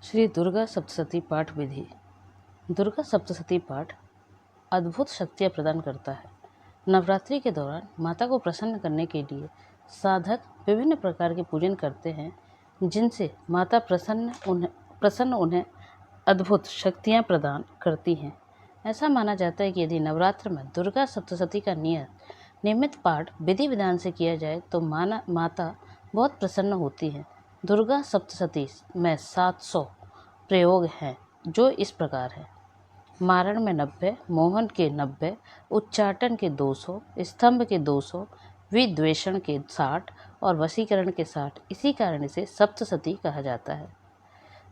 श्री दुर्गा सप्तशती पाठ विधि। दुर्गा सप्तशती पाठ अद्भुत शक्तियाँ प्रदान करता है। नवरात्रि के दौरान माता को प्रसन्न करने के लिए साधक विभिन्न प्रकार के पूजन करते हैं, जिनसे माता प्रसन्न उन्हें अद्भुत शक्तियाँ प्रदान करती हैं। ऐसा माना जाता है कि यदि नवरात्र में दुर्गा सप्तशती का नियमित पाठ विधि विधान से किया जाए तो माता बहुत प्रसन्न होती है। दुर्गा सप्तशती में 700 प्रयोग हैं, जो इस प्रकार है। मारण में 90, मोहन के 90, उच्चाटन के 200, स्तंभ के 200, विद्वेषण के 60 और वशीकरण के 60। इसी कारण इसे सप्तशती कहा जाता है।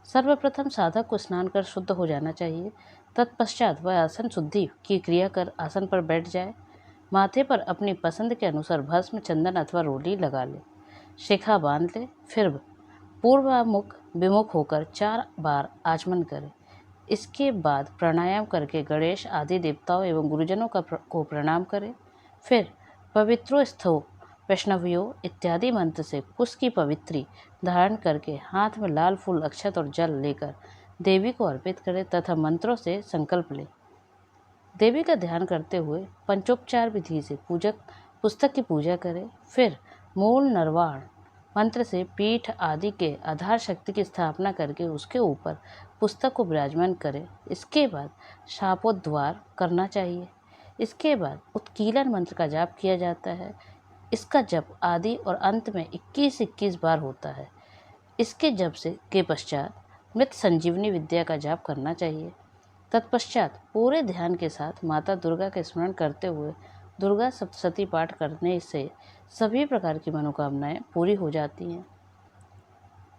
सर्वप्रथम साधक को स्नान कर शुद्ध हो जाना चाहिए। तत्पश्चात वह आसन शुद्धि की क्रिया कर आसन पर बैठ जाए। माथे पर अपनी पसंद के अनुसार भस्म, चंदन अथवा रोली लगा ले, शिखा बांध ले, फिर पूर्वामुख विमुख होकर 4 बार आचमन करे। इसके बाद प्राणायाम करके गणेश आदि देवताओं एवं गुरुजनों को प्रणाम करे। फिर पवित्रोस्थो वैष्णवियों इत्यादि मंत्र से कुश की पवित्री धारण करके हाथ में लाल फूल, अक्षत और जल लेकर देवी को अर्पित करे तथा मंत्रों से संकल्प ले। देवी का ध्यान करते हुए पंचोपचार विधि से पुस्तक की पूजा करे। फिर मूल निर्वाण मंत्र से पीठ आदि के आधार शक्ति की स्थापना करके उसके ऊपर पुस्तक को विराजमान करे। इसके बाद शापोद्वार करना चाहिए। इसके बाद उत्कीलन मंत्र का जाप किया जाता है। इसका जप आदि और अंत में 21-21 बार होता है। इसके जप के पश्चात मृत संजीवनी विद्या का जाप करना चाहिए। तत्पश्चात पूरे ध्यान के साथ माता दुर्गा का स्मरण करते हुए दुर्गा सप्तशती पाठ करने से सभी प्रकार की मनोकामनाएं पूरी हो जाती हैं।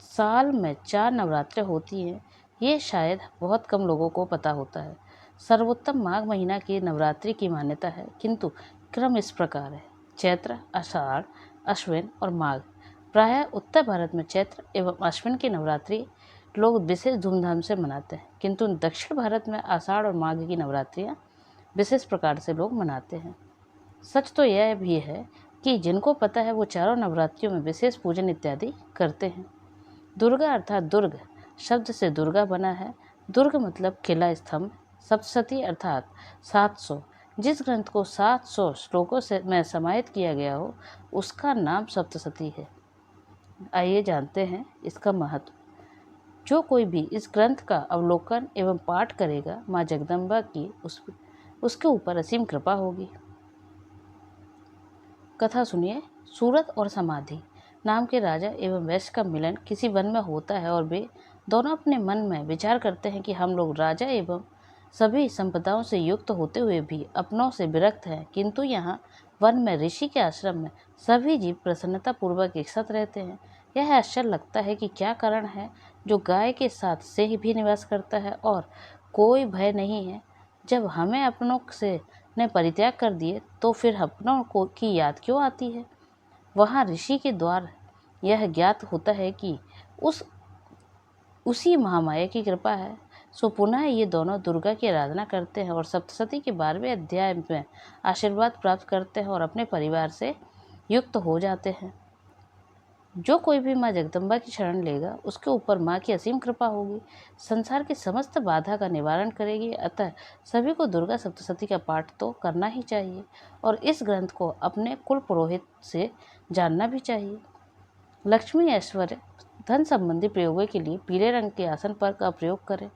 साल में 4 नवरात्रें होती हैं, ये शायद बहुत कम लोगों को पता होता है। सर्वोत्तम माघ महीना की नवरात्रि की मान्यता है, किंतु क्रम इस प्रकार है: चैत्र, आषाढ़, अश्विन और माघ। प्रायः उत्तर भारत में चैत्र एवं अश्विन की नवरात्रि लोग विशेष धूमधाम से मनाते हैं, किंतु दक्षिण भारत में आषाढ़ और माघ की नवरात्रियाँ विशेष प्रकार से लोग मनाते हैं। सच तो यह भी है कि जिनको पता है वो चारों नवरात्रियों में विशेष पूजन इत्यादि करते हैं। दुर्गा अर्थात दुर्ग शब्द से दुर्गा बना है। दुर्ग मतलब किला, स्तंभ। सप्तशती अर्थात 700। जिस ग्रंथ को 700 श्लोकों में समाहित किया गया हो उसका नाम सप्तशती है। आइए जानते हैं इसका महत्व। जो कोई भी इस ग्रंथ का अवलोकन एवं पाठ करेगा, माँ जगदम्बा की उसके ऊपर असीम कृपा होगी। कथा सुनिए। सूरत और समाधि नाम के राजा एवं वैश्य का मिलन किसी वन में होता है और वे दोनों अपने मन में विचार करते हैं कि हम लोग राजा एवं सभी संपदाओं से युक्त होते हुए भी अपनों से विरक्त हैं, किंतु यहाँ वन में ऋषि के आश्रम में सभी जीव प्रसन्नता पूर्वक एक साथ रहते हैं। यह आश्चर्य लगता है कि क्या कारण है जो गाय के साथ से ही भी निवास करता है और कोई भय नहीं है। जब हमें अपनों से ने परित्याग कर दिए तो फिर अपनों को की याद क्यों आती है। वहाँ ऋषि के द्वार यह ज्ञात होता है कि उसी महामाया की कृपा है। सो पुनः ये दोनों दुर्गा की आराधना करते हैं और सप्तशती के 12वें अध्याय में आशीर्वाद प्राप्त करते हैं और अपने परिवार से युक्त हो जाते हैं। जो कोई भी माँ जगदम्बा की शरण लेगा उसके ऊपर माँ की असीम कृपा होगी, संसार की समस्त बाधा का निवारण करेगी। अतः सभी को दुर्गा सप्तशती का पाठ तो करना ही चाहिए और इस ग्रंथ को अपने कुल पुरोहित से जानना भी चाहिए। लक्ष्मी, ऐश्वर्य, धन संबंधी प्रयोगों के लिए पीले रंग के आसन पर का प्रयोग करें।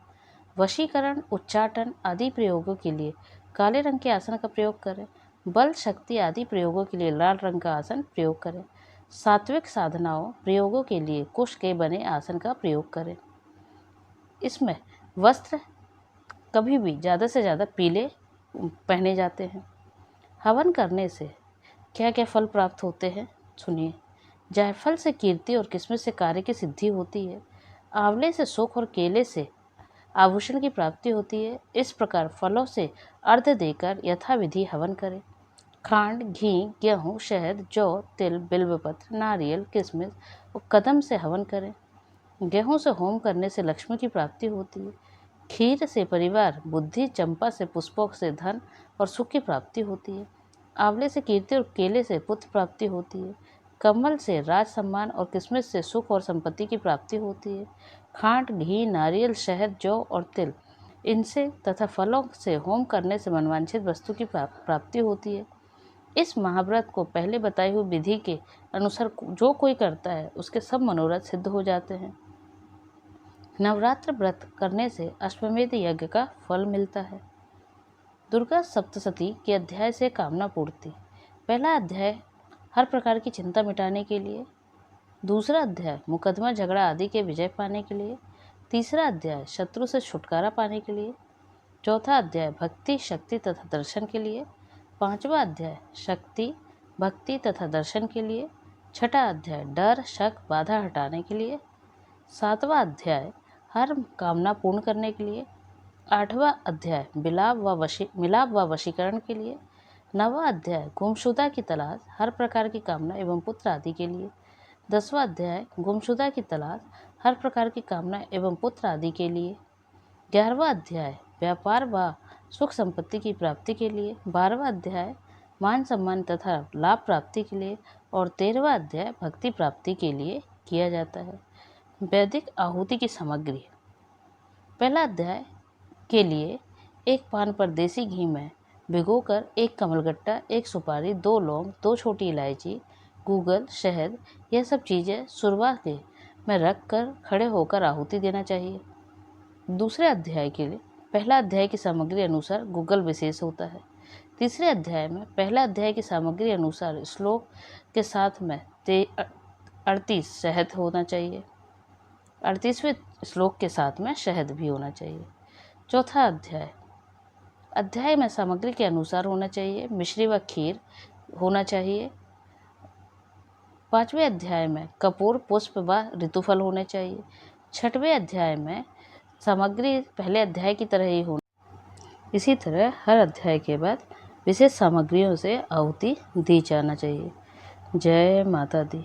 वशीकरण, उच्चाटन आदि प्रयोगों के लिए काले रंग के आसन का प्रयोग करें। बल, शक्ति आदि प्रयोगों के लिए लाल रंग का आसन प्रयोग करें। सात्विक साधनाओं प्रयोगों के लिए कुश के बने आसन का प्रयोग करें। इसमें वस्त्र कभी भी ज़्यादा से ज़्यादा पीले पहने जाते हैं। हवन करने से क्या क्या फल प्राप्त होते हैं सुनिए। जायफल से कीर्ति और किस्मत से कार्य की सिद्धि होती है। आंवले से सुख और केले से आभूषण की प्राप्ति होती है। इस प्रकार फलों से अर्घ्य देकर यथाविधि हवन करें। खांड, घी, गेहूँ, शहद, जौ, तिल, बिल्वपत्र, नारियल, किशमिश और कदम से हवन करें। गेहूँ से होम करने से लक्ष्मी की प्राप्ति होती है। खीर से परिवार, बुद्धि, चंपा से पुष्पों से धन और सुख की प्राप्ति होती है। आंवले से कीर्ति और केले से पुत्र प्राप्ति होती है। कमल से राज सम्मान और किस्मत से सुख और संपत्ति की प्राप्ति होती है। खांड, घी, नारियल, शहद, जौ और तिल इनसे तथा फलों से होम करने से मनवांछित वस्तु की प्राप्ति होती है। इस महाव्रत को पहले बताई हुई विधि के अनुसार जो कोई करता है उसके सब मनोरथ सिद्ध हो जाते हैं। नवरात्र व्रत करने से अश्वमेध यज्ञ का फल मिलता है। दुर्गा सप्तशती के अध्याय से कामना पूर्ति। पहला अध्याय हर प्रकार की चिंता मिटाने के लिए, दूसरा अध्याय मुकदमा झगड़ा आदि के विजय पाने के लिए, तीसरा अध्याय शत्रु से छुटकारा पाने के लिए, चौथा अध्याय भक्ति, शक्ति तथा दर्शन के लिए, पांचवा अध्याय शक्ति, भक्ति तथा दर्शन के लिए, छठा अध्याय डर, शक, बाधा हटाने के लिए, सातवां अध्याय हर कामना पूर्ण करने के लिए, आठवां अध्याय मिलाप व वशीकरण के लिए, नवा अध्याय गुमशुदा की तलाश हर प्रकार की कामना एवं पुत्र आदि के लिए, 10वां अध्याय गुमशुदा की तलाश हर प्रकार की कामना एवं पुत्र आदि के लिए, 11वां अध्याय व्यापार व सुख संपत्ति की प्राप्ति के लिए, 12वां अध्याय मान सम्मान तथा लाभ प्राप्ति के लिए और 13वां अध्याय भक्ति प्राप्ति के लिए किया जाता है। वैदिक आहुति की सामग्री। पहला अध्याय के लिए एक पान पर देसी घी में भिगोकर एक कमलगट्टा, एक सुपारी, 2 लौंग, 2 छोटी इलायची, गूगल, शहद यह सब चीज़ें सुरवा के में रख कर खड़े होकर आहुति देना चाहिए। दूसरे अध्याय के लिए पहला अध्याय की सामग्री अनुसार गूगल विशेष होता है। तीसरे अध्याय में पहला अध्याय की सामग्री अनुसार श्लोक के साथ में 38 शहद होना चाहिए। 38वें श्लोक के साथ में शहद भी होना चाहिए। चौथा अध्याय में सामग्री के अनुसार होना चाहिए। मिश्री व खीर होना चाहिए। 5वें अध्याय में कपूर, पुष्प व ऋतुफल होने चाहिए। 6वें अध्याय में सामग्री पहले अध्याय की तरह ही होनी। इसी तरह हर अध्याय के बाद विशेष सामग्रियों से आहुति दी जाना चाहिए। जय माता दी।